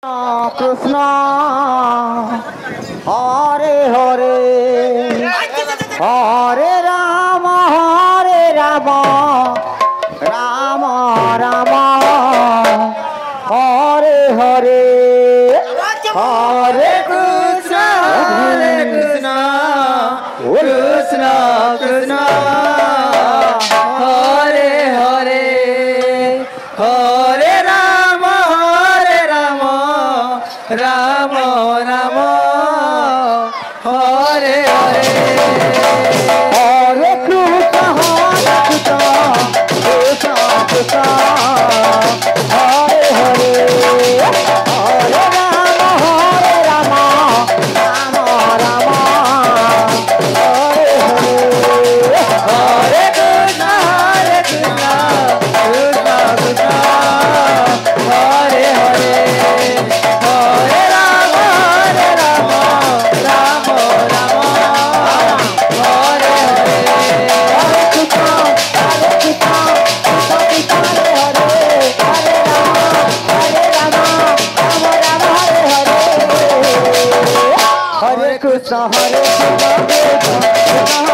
Krishna Hare Hare Hare Rama Rama Rama Hare Hare Hare Krishna Krishna Krishna Hare Hare Hare Rama Rama Rama Hare Hare Hare Krishna Krishna Krishna Hare Hare Hare Rama Rama Rama Hare Hare Hare Krishna Krishna Krishna Hare Hare Hare Rama Rama Hare Hare Hare Krishna Krishna Hare Rama Rama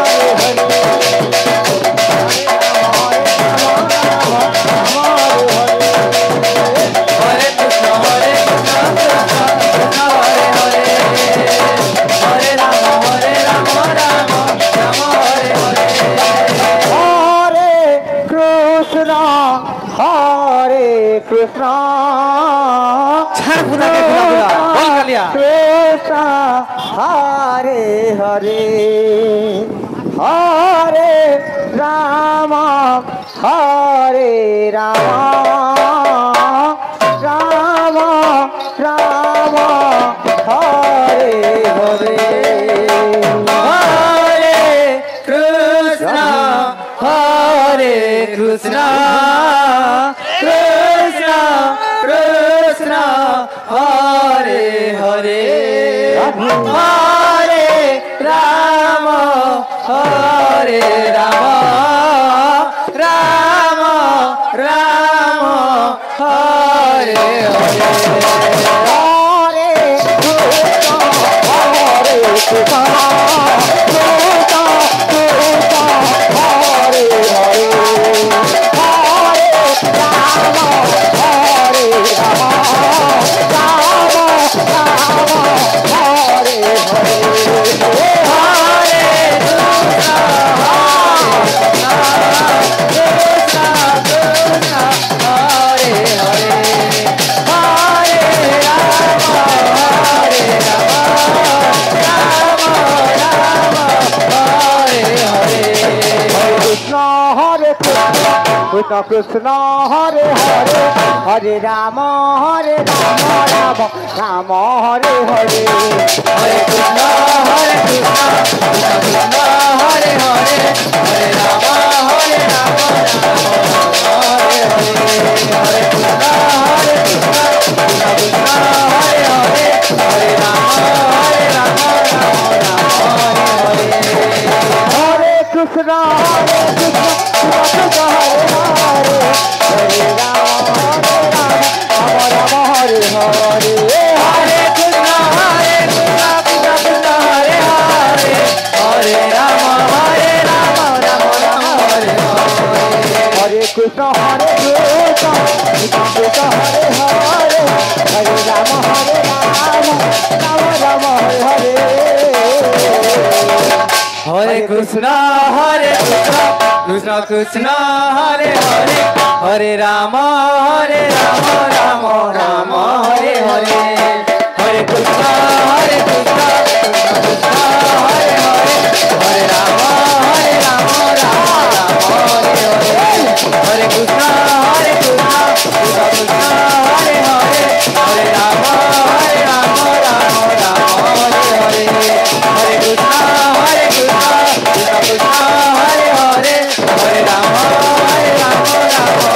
Hare Krishna Hare Krishna Krishna Hare Hare Hare Rama Rama Rama Hare Hare Hare Krishna Krishna Krishna Hare Hare Hare Rama Rama Rama Hare Hare Hare Krishna Hare Hare Krishna Krishna Hare Hare Hare Rama Rama Rama Hare Hare Hare Krishna Krishna Krishna Hare Hare Hare Rama Rama Hare Hare Hare Krishna Krishna Krishna Hare Hare Hare Rama Rama Hare Hare Krishna Krishna Hare Krishna Krishna Hare Hare Hare Rama Rama Rama Hare Hare Hare Krishna Krishna Krishna Hare Hare Hare Rama Rama Rama Hare Hare Hare Krishna Krishna Krishna Hare Hare Hare Rama Rama Rama Hare Hare Hare Krishna Krishna Krishna Hare Hare Hare Rama Rama Rama Hare Hare Hare Krishna Krishna Krishna Hare Hare Hare Rama Rama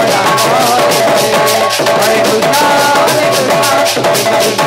Rama Hare Hare Hare Krishna Krishna